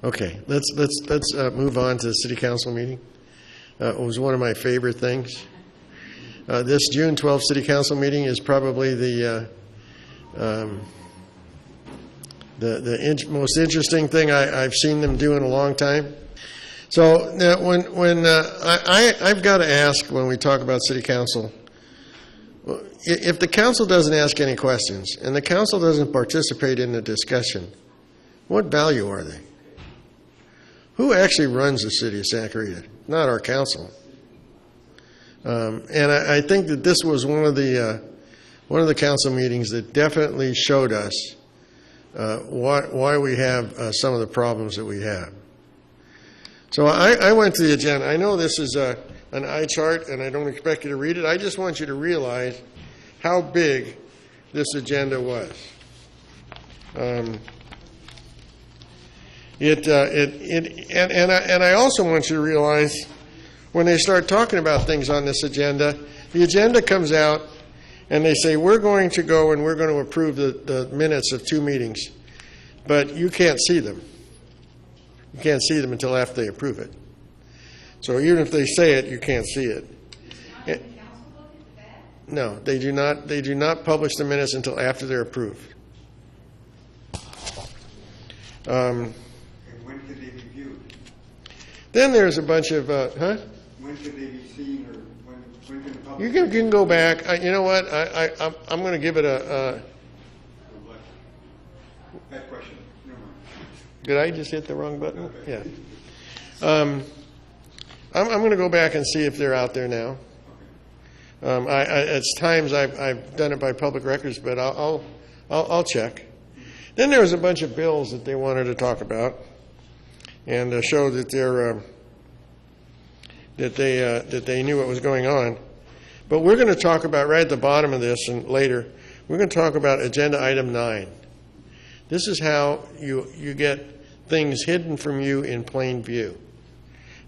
Okay, let's move on to the city council meeting. It was one of my favorite things. This June 12th city council meeting is probably the most interesting thing I've seen them do in a long time. So now I've got to ask when we talk about city council, if the council doesn't ask any questions and the council doesn't participate in the discussion, what value are they? Who actually runs the city of Santa Clarita? Not our council. And I think that this was one of the council meetings that definitely showed us why we have some of the problems that we have. So I went to the agenda. I know this is an eye chart, and I don't expect you to read it. I just want you to realize how big this agenda was. And I also want you to realize when they start talking about things on this agenda, the agenda comes out and they say, we're going to go and we're going to approve the minutes of 2 meetings, but you can't see them. You can't see them until after they approve it. So even if they say it, you can't see it. No, they do not. They do not publish the minutes until after they're approved. When could they be viewed? Then there's a bunch of, When could they be seen, or when can the public? You can go back. You know what? I'm going to give it a. That question. Never mind. Did I just hit the wrong button? Okay. Yeah. I'm going to go back and see if they're out there now. At times I've done it by public records, but I'll check. Then there was a bunch of bills that they wanted to talk about and show that they knew what was going on. But we're going to talk about right at the bottom of this and later. We're going to talk about agenda item 9. This is how you get things hidden from you in plain view.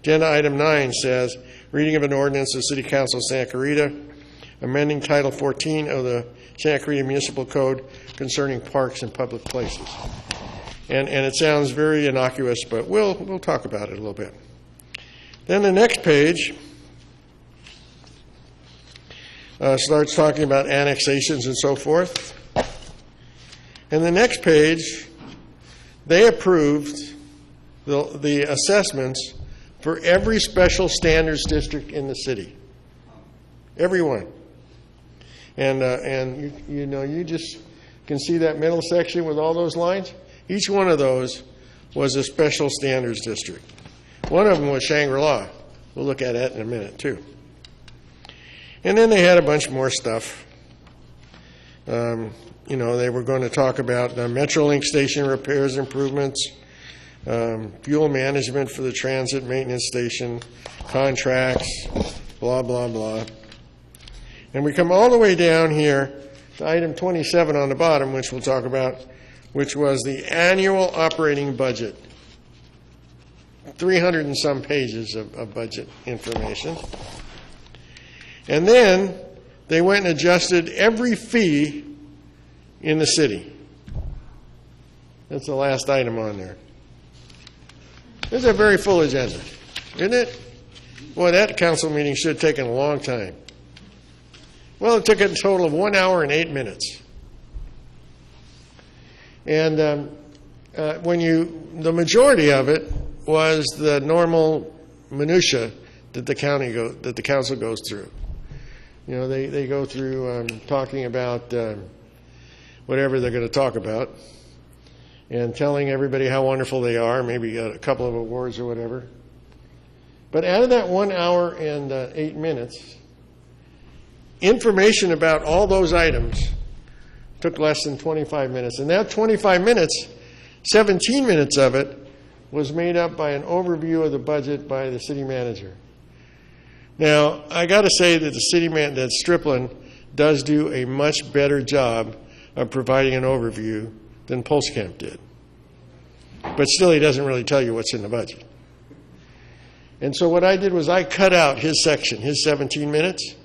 Agenda item 9 says, reading of an ordinance of the City Council of Santa Clarita, amending Title 14 of the Santa Clarita Municipal Code concerning parks and public places. And it sounds very innocuous, but we'll talk about it a little bit. Then the next page starts talking about annexations and so forth. And the next page, they approved the assessments for every special standards district in the city. Every one. And you just can see that middle section with all those lines. Each one of those was a special standards district. One of them was Shangri-La. We'll look at that in a minute, too. And then they had a bunch more stuff. They were going to talk about Metrolink station repairs, improvements, fuel management for the transit maintenance station, contracts, blah, blah, blah. And we come all the way down here to item 27 on the bottom, which we'll talk about, which was the annual operating budget. 300 and some pages of budget information. And then they went and adjusted every fee in the city. That's the last item on there. It's a very full agenda, isn't it? Boy, that council meeting should have taken a long time. Well, it took a total of 1 hour and 8 minutes. And the majority of it was the normal minutia that the council goes through. They go through talking about whatever they're going to talk about and telling everybody how wonderful they are, maybe a couple of awards or whatever. But out of that 1 hour and 8 minutes, information about all those items took less than 25 minutes. And that 25 minutes, 17 minutes of it was made up by an overview of the budget by the city manager. Now, I got to say that that Striplin does do a much better job of providing an overview than Polskamp did. But still, he doesn't really tell you what's in the budget. And so what I did was I cut out his section, his 17 minutes.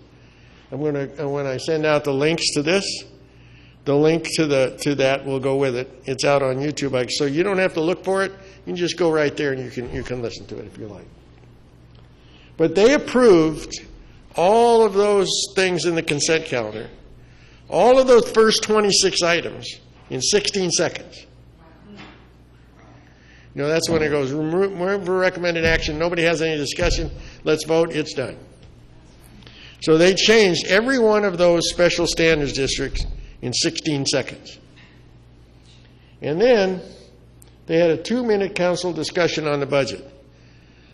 And when I send out the links to this, the link to that will go with it. It's out on YouTube, so you don't have to look for it. You can just go right there and you can listen to it if you like. But they approved all of those things in the consent calendar, all of those first 26 items in 16 seconds. You know, that's when it goes, remove recommended action, nobody has any discussion, let's vote, it's done. So they changed every one of those special standards districts in 16 seconds. And then they had a 2-minute council discussion on the budget.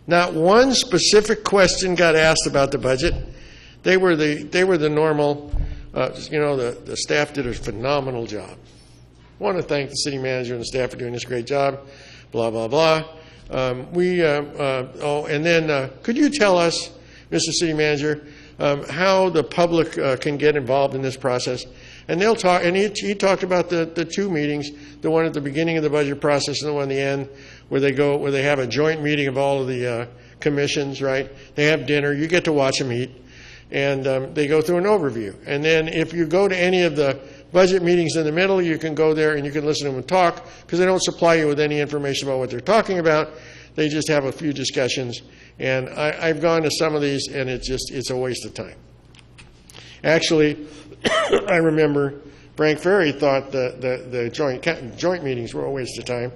Not one specific question got asked about the budget. They were the normal, the staff did a phenomenal job. I want to thank the city manager and the staff for doing this great job, blah, blah, blah. And then could you tell us, Mr. City Manager, how the public can get involved in this process? And they'll talk, and he talked about the 2 meetings, the one at the beginning of the budget process and the one at the end, where they have a joint meeting of all of the commissions, right? They have dinner, you get to watch them eat, and they go through an overview. And then if you go to any of the budget meetings in the middle, you can go there and you can listen to them talk, because they don't supply you with any information about what they're talking about. They just have a few discussions. And I've gone to some of these, and it's a waste of time. Actually, I remember Frank Ferry thought the joint meetings were a waste of time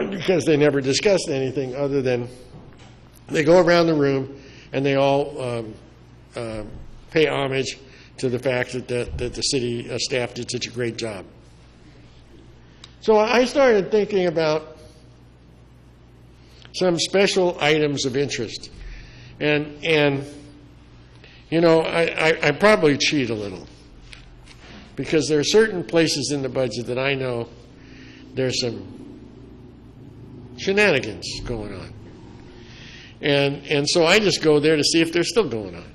because they never discussed anything other than they go around the room and they all pay homage to the fact that the city staff did such a great job. So I started thinking about some special items of interest. And you know, I probably cheat a little, because there are certain places in the budget that I know there's some shenanigans going on. And so I just go there to see if they're still going on.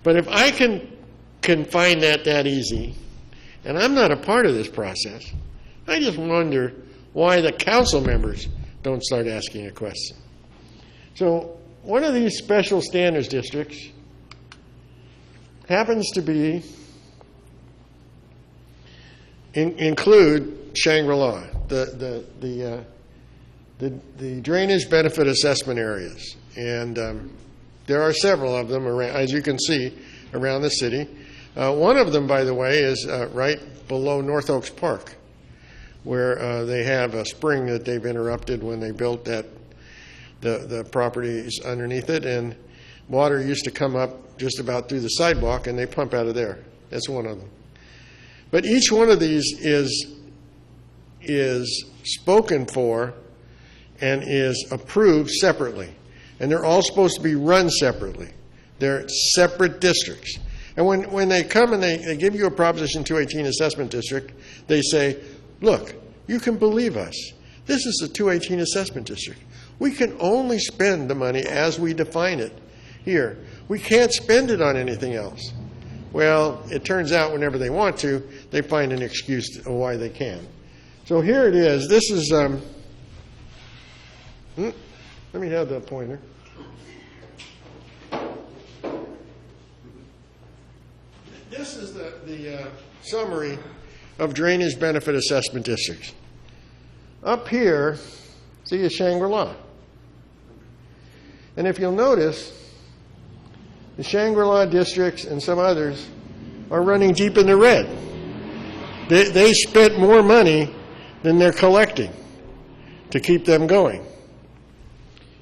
But if I can find that easy, and I'm not a part of this process, I just wonder why the council members don't start asking a question. So one of these special standards districts happens to be include Shangri-La, the drainage benefit assessment areas, and there are several of them around, as you can see, around the city. One of them, by the way, is right below North Oaks Park, where they have a spring that they've interrupted when they built the properties underneath it, and water used to come up just about through the sidewalk, and they pump out of there. That's one of them. But each one of these is spoken for and is approved separately. And they're all supposed to be run separately. They're separate districts. And when they come and they give you a Proposition 218 assessment district, they say, look, you can believe us. This is a 218 assessment district. We can only spend the money as we define it here. We can't spend it on anything else. Well, it turns out whenever they want to, they find an excuse of why they can. So here it is. This is, let me have that pointer. This is the summary of drainage benefit assessment districts. Up here, see is Shangri-La. And if you'll notice, the Shangri-La districts and some others are running deep in the red. They spent more money than they're collecting to keep them going.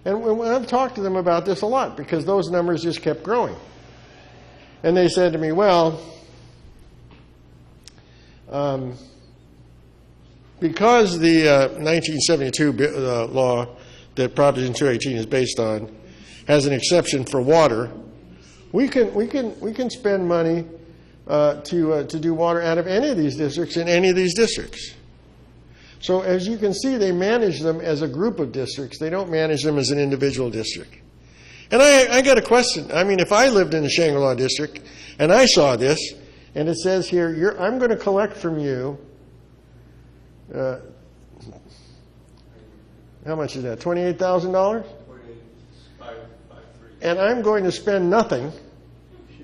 And I've talked to them about this a lot, because those numbers just kept growing. And they said to me, well, because the 1972 law that Proposition 218 is based on has an exception for water, we can spend money to do water out of any of these districts in any of these districts. So as you can see, they manage them as a group of districts. They don't manage them as an individual district. And I got a question. I mean, if I lived in the Shangri-La district and I saw this, and it says here, I'm going to collect from you, how much is that, $28,000? And I'm going to spend nothing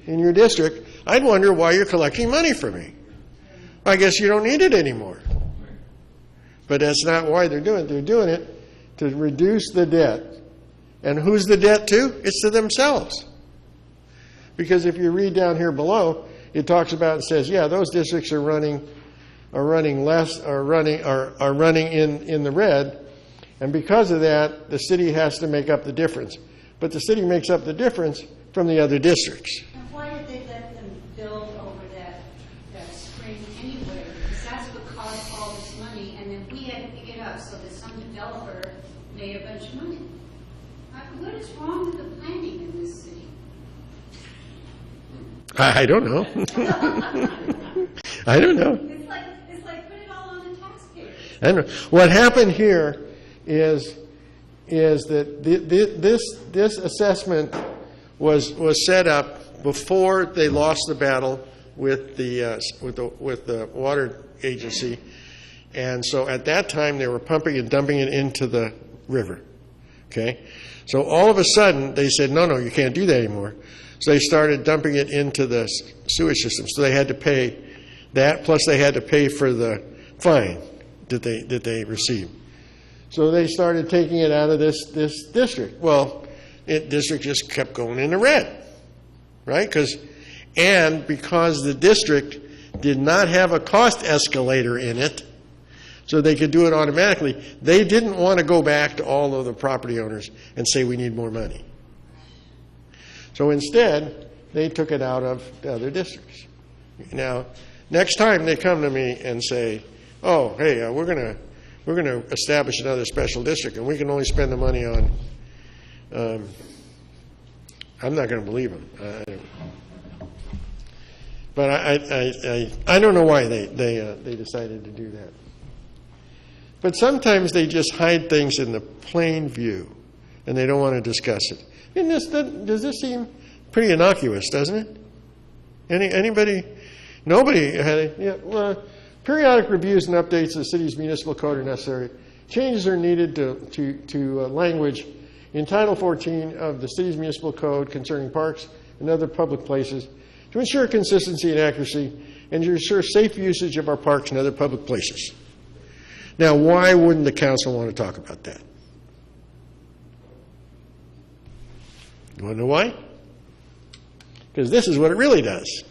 in your district, I'd wonder why you're collecting money from me. I guess you don't need it anymore. But that's not why they're doing it. They're doing it to reduce the debt. And who's the debt to? It's to themselves. Because if you read down here below, it talks about and says, yeah, those districts are running in the red, and because of that, the city has to make up the difference. But the city makes up the difference from the other districts. And why did they let them build over that spring anyway? Because that's what cost all this money, and then we had to pick it up so that some developer made a bunch of money. What is wrong with the planning in this city? I don't know. I don't know. It's like put it all on the taxpayers. I don't know. What happened here is that this assessment was set up before they lost the battle with the water agency, and so at that time they were pumping and dumping it into the river. Okay, so all of a sudden they said, no, you can't do that anymore. So they started dumping it into the sewage system. So they had to pay that, plus they had to pay for the fine that they received. So they started taking it out of this district. Well, district just kept going in the red, right? Because the district did not have a cost escalator in it, so they could do it automatically, they didn't want to go back to all of the property owners and say we need more money. So instead, they took it out of the other districts. Now, next time they come to me and say, "Oh, hey, we're going to establish another special district, and we can only spend the money on," I'm not going to believe them. But I don't know why they decided to do that. But sometimes they just hide things in the plain view, and they don't want to discuss it. And does this seem pretty innocuous, doesn't it? Anybody? Nobody had periodic reviews and updates of the city's municipal code are necessary. Changes are needed to language in Title 14 of the city's municipal code concerning parks and other public places to ensure consistency and accuracy and to ensure safe usage of our parks and other public places. Now, why wouldn't the council want to talk about that? You want to know why? Because this is what it really does.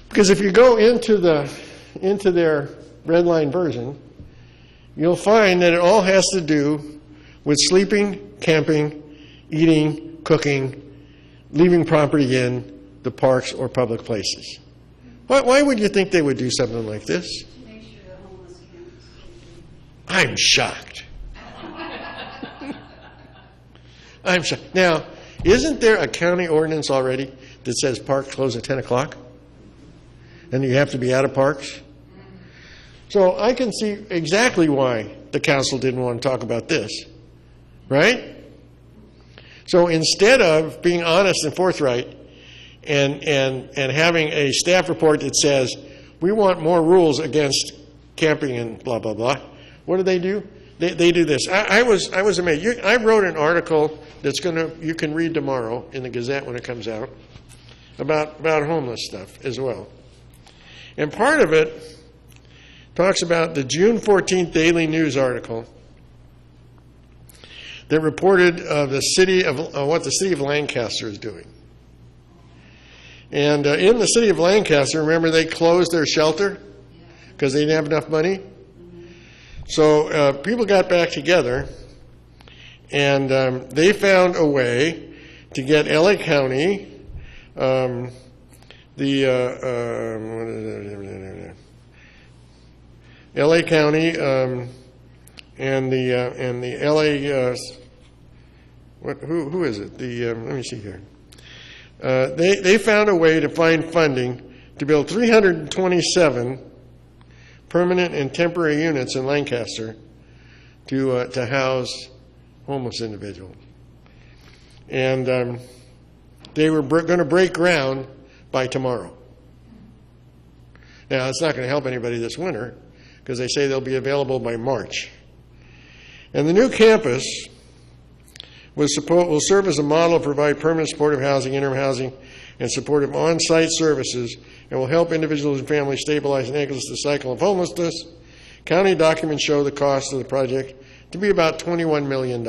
Because if you go into their red line version, you'll find that it all has to do with sleeping, camping, eating, cooking, leaving property in the parks or public places. Why would you think they would do something like this? To make sure the homeless can't. I'm shocked. I'm shocked. Now, isn't there a county ordinance already that says parks close at 10 o'clock? And you have to be out of parks? So I can see exactly why the council didn't want to talk about this, right? So instead of being honest and forthright and having a staff report that says, we want more rules against camping and blah, blah, blah, what do? They do this. I was amazed. I wrote an article that's you can read tomorrow in the Gazette when it comes out about homeless stuff as well. And part of it talks about the June 14th Daily News article that reported what the city of Lancaster is doing. And in the city of Lancaster, remember they closed their shelter because they didn't have enough money? So people got back together, and they found a way to get LA County, LA County, and the LA. Who is it? Let me see here. They found a way to find funding to build 327 permanent and temporary units in Lancaster to house homeless individuals. And they were going to break ground by tomorrow. Now, it's not going to help anybody this winter because they say they'll be available by March. And the new campus will serve as a model to provide permanent supportive housing, interim housing and support of on-site services and will help individuals and families stabilize and exit the cycle of homelessness. County documents show the cost of the project to be about $21 million,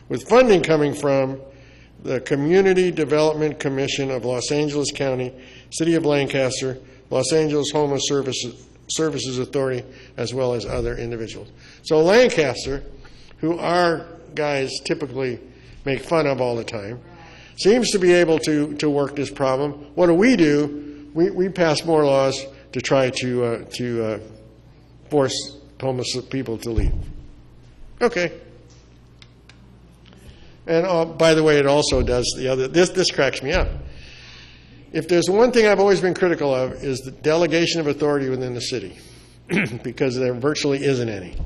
with funding coming from the Community Development Commission of Los Angeles County, City of Lancaster, Los Angeles Homeless Services Authority, as well as other individuals. So Lancaster, who our guys typically make fun of all the time, seems to be able to work this problem. What do? We pass more laws to try to force homeless people to leave. Okay. And by the way, it also does the other. This cracks me up. If there's one thing I've always been critical of, is the delegation of authority within the city, because there virtually isn't any.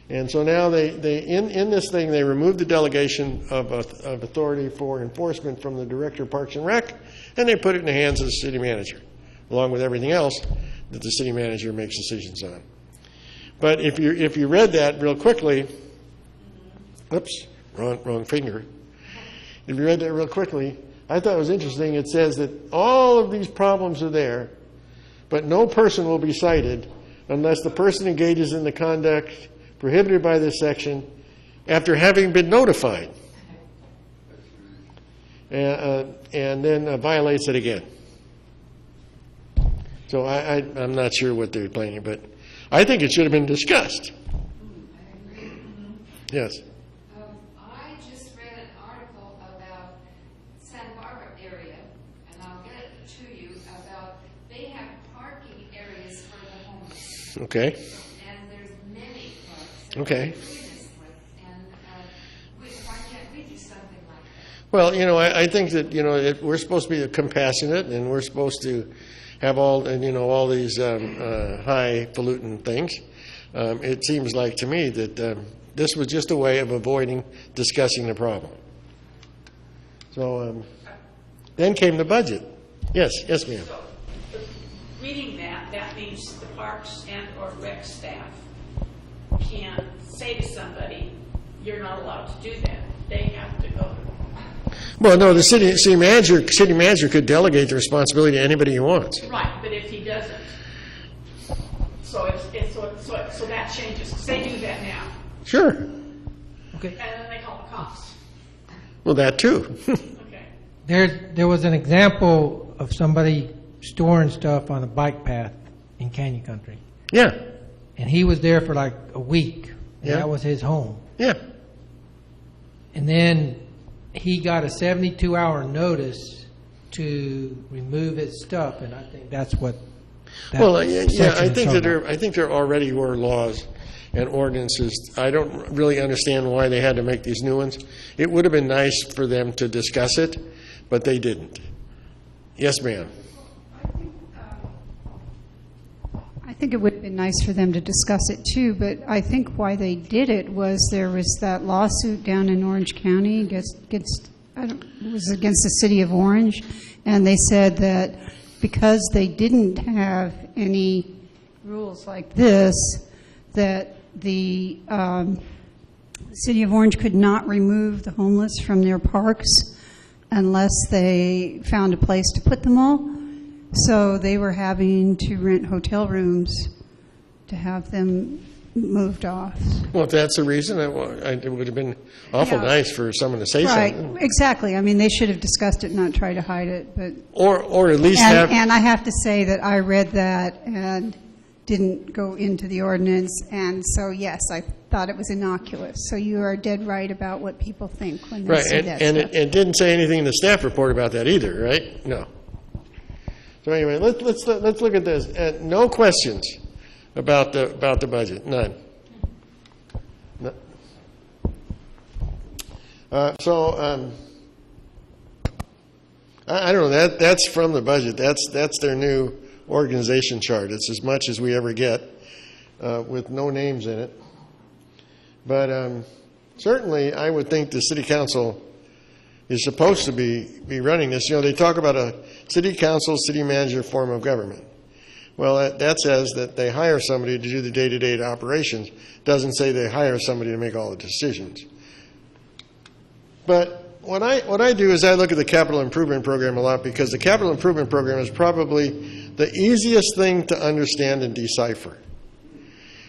And so now in this thing, they removed the delegation of authority for enforcement from the Director of Parks and Rec, and they put it in the hands of the city manager, along with everything else that the city manager makes decisions on. But if you read that real quickly, oops, wrong finger. If you read that real quickly, I thought it was interesting. It says that all of these problems are there, but no person will be cited unless the person engages in the conduct prohibited by this section after having been notified, and then violates it again. So I'm not sure what they're planning, but I think it should have been discussed. I agree. Yes. I just read an article about Santa Barbara area, and I'll get it to you, about they have parking areas for the homeless. Okay. And there's many parks. Okay. And why can't we do something like that? Well, I think that, we're supposed to be compassionate, and we're supposed to have all these highfalutin things. It seems like to me that this was just a way of avoiding discussing the problem. So then came the budget. Yes, ma'am. So, reading that means the parks and or rec staff can't say to somebody, you're not allowed to do that. They have to go. Well, no, the city manager could delegate the responsibility to anybody he wants. Right, but if he doesn't, so that changes. 'Cause they do that now, Sure. Okay. and then they call the cops. Well, that too. Okay. There was an example of somebody storing stuff on a bike path in Canyon Country. Yeah. And he was there for like a week. And Yeah. That was his home. Yeah. And then he got a 72-hour notice to remove his stuff, and I think that's what that Well, yeah, section I is think talking that about. I think there already were laws and ordinances. I don't really understand why they had to make these new ones. It would have been nice for them to discuss it, but they didn't. Yes, ma'am. I think it would have been nice for them to discuss it too, but I think why they did it was there was that lawsuit down in Orange County it was against the city of Orange, and they said that because they didn't have any rules like this, that the city of Orange could not remove the homeless from their parks unless they found a place to put them all. So they were having to rent hotel rooms to have them moved off. Well, if that's the reason, it would have been awful Yeah. nice for someone to say Right, something. exactly. I mean, they should have discussed it, not try to hide it. But Or at least have... and I have to say that I read that and didn't go into the ordinance, and so yes, I thought it was innocuous. So you are dead right about what people think when they Right, see and, that and stuff. it didn't say anything in the staff report about that either, right? No. So anyway, let's look at this. No questions about the budget, none. No. I don't know. That's from the budget. That's their new organization chart. It's as much as we ever get with no names in it. But certainly, I would think the city council is supposed to be running this. They talk about a city council, city manager form of government. Well, that says that they hire somebody to do the day-to-day operations. Doesn't say they hire somebody to make all the decisions. But what I do is I look at the capital improvement program a lot because the capital improvement program is probably the easiest thing to understand and decipher.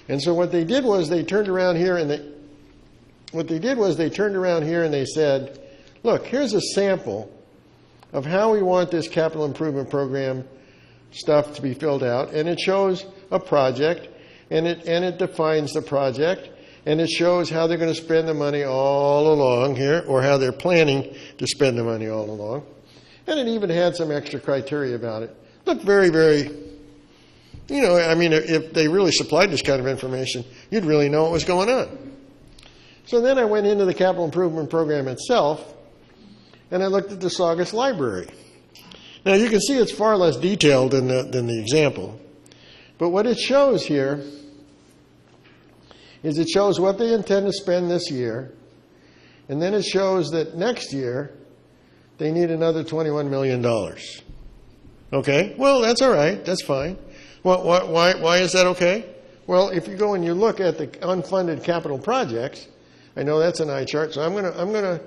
And so what they did was they turned around here and they said, look, here's a sample of how we want this capital improvement program stuff to be filled out, and it shows a project, and it defines the project, and it shows how they're going to spend the money all along here, or how they're planning to spend the money all along. And it even had some extra criteria about it. Looked very, very, I mean, if they really supplied this kind of information, you'd really know what was going on. So then I went into the capital improvement program itself, and I looked at the Saugus Library. Now you can see it's far less detailed than the example. But what it shows here is it shows what they intend to spend this year, and then it shows that next year they need another $21 million. Okay? Well, that's all right. That's fine. Why is that okay? Well, if you go and you look at the unfunded capital projects, I know that's an eye chart, so I'm gonna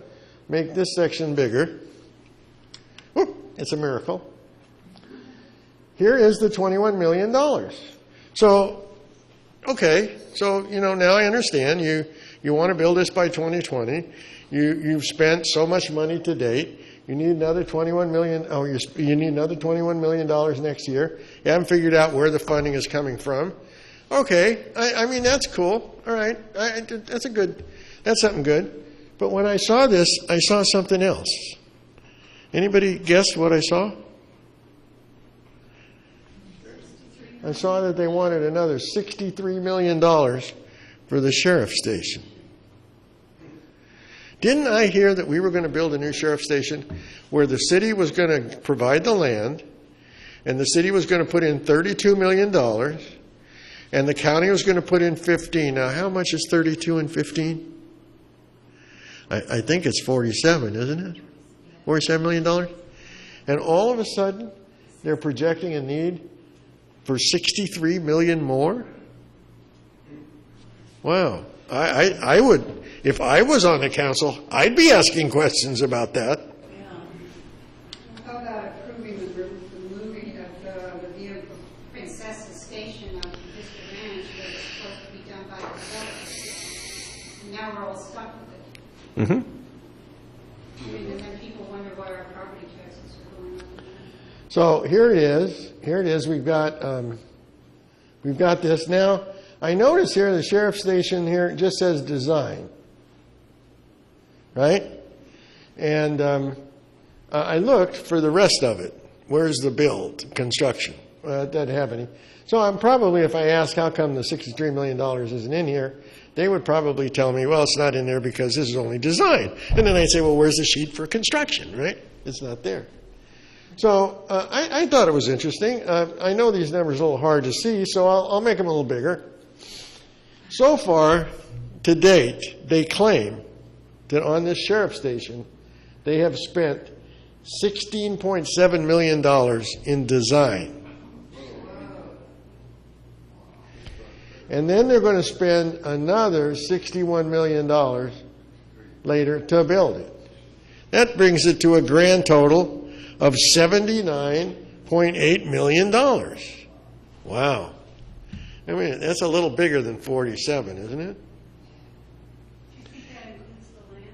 make this section bigger. Whoop, it's a miracle. Here is the $21 million. So, okay, so now I understand you want to build this by 2020. You've spent so much money to date. You need another $21 million. Oh, you need another $21 million next year. You haven't figured out where the funding is coming from. Okay, I mean that's cool. All right, that's something good. But when I saw this, I saw something else. Anybody guess what I saw? I saw that they wanted another $63 million for the sheriff's station. Didn't I hear that we were going to build a new sheriff's station where the city was going to provide the land, and the city was going to put in $32 million, and the county was going to put in 15. Now, how much is 32 and 15? I think it's 47, isn't it? $47 million? And all of a sudden, they're projecting a need for 63 million more? Wow. I would, if I was on the council, I'd be asking questions about that. How about approving the moving of the vehicle Princess's Station of Vista Ranch that was supposed to be done by the developer? And now we're all stuck with it. Mm-hmm. I mean, and then people wonder why our property taxes are going up. So here it is. Here it is. We've got this now. I notice here the sheriff's station here just says design, right? And I looked for the rest of it. Where's the build, construction? It doesn't have any. So I'm probably, if I ask how come the $63 million isn't in here, they would probably tell me, well, it's not in there because this is only design. And then I'd say, well, where's the sheet for construction, right? It's not there. So I thought it was interesting. I know these numbers are a little hard to see, so I'll make them a little bigger. So far, to date, they claim that on this sheriff's station, they have spent $16.7 million in design. And then they're going to spend another $61 million later to build it. That brings it to a grand total of $79.8 million. Wow. I mean, that's a little bigger than 47, isn't it? Do you think that includes the land?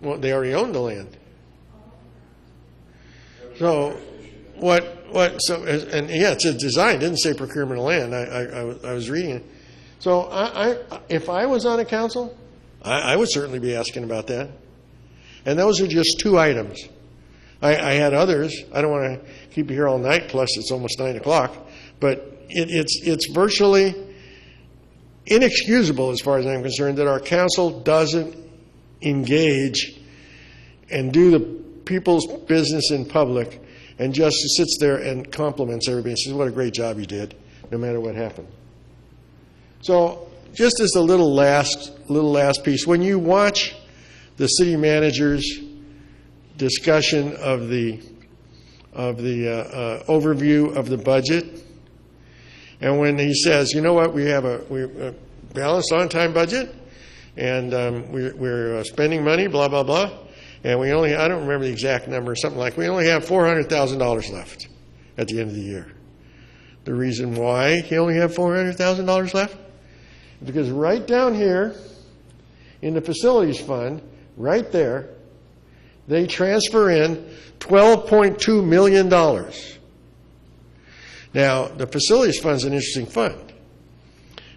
Well, they already own the land. So, so, and yeah, it's a design. It didn't say procurement of land. I was reading it. So, if I was on a council, I would certainly be asking about that. And those are just two items. I had others. I don't want to keep you here all night, plus it's almost 9 o'clock. But it's virtually inexcusable, as far as I'm concerned, that our council doesn't engage and do the people's business in public and just sits there and compliments everybody and says, what a great job you did, no matter what happened. So just as a little last piece, when you watch the city manager's discussion of the overview of the budget, and when he says, you know what, we have a balanced on-time budget, and we're spending money, blah, blah, blah, And we only, I don't remember the exact number, something like, we only have $400,000 left at the end of the year. The reason why he only had $400,000 left? Because right down here in the facilities fund, right there, they transfer in $12.2 million. Now, the facilities fund is an interesting fund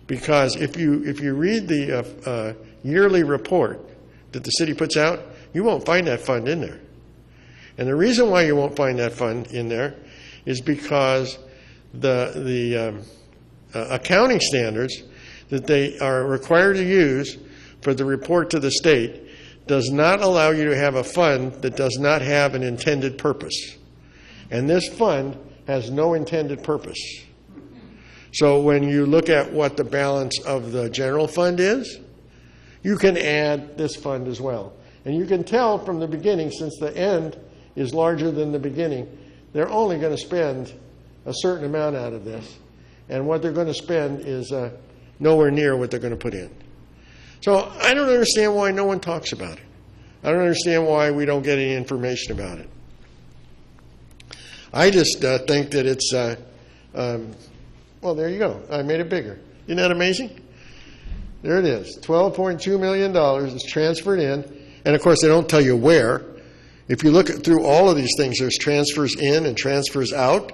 because if you read the yearly report that the city puts out, you won't find that fund in there. And the reason why you won't find that fund in there is because the accounting standards that they are required to use for the report to the state does not allow you to have a fund that does not have an intended purpose. And this fund has no intended purpose. So when you look at what the balance of the general fund is, you can add this fund as well. And you can tell from the beginning, since the end is larger than the beginning, they're only going to spend a certain amount out of this. And what they're going to spend is nowhere near what they're going to put in. So I don't understand why no one talks about it. I don't understand why we don't get any information about it. I just think that it's, well, there you go. I made it bigger. Isn't that amazing? There it is. $12.2 million is transferred in. And, of course, they don't tell you where. If you look through all of these things, there's transfers in and transfers out.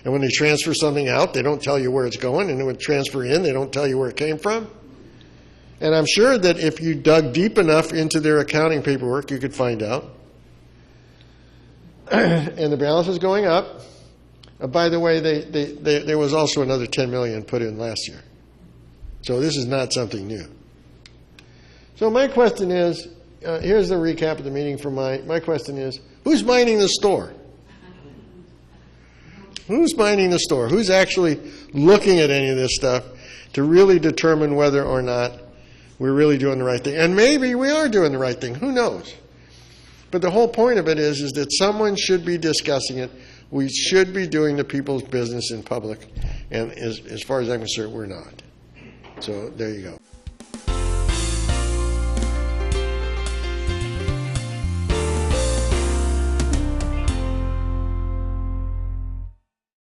And when they transfer something out, they don't tell you where it's going. And when they transfer in, they don't tell you where it came from. And I'm sure that if you dug deep enough into their accounting paperwork, you could find out. And the balance is going up. By the way, there was also another $10 million put in last year. So this is not something new. So my question is, here's the recap of the meeting for my question is, who's minding the store? Who's minding the store? Who's actually looking at any of this stuff to really determine whether or not we're really doing the right thing? And maybe we are doing the right thing. Who knows? But the whole point of it is that someone should be discussing it. We should be doing the people's business in public. And as far as I'm concerned, we're not. So there you go.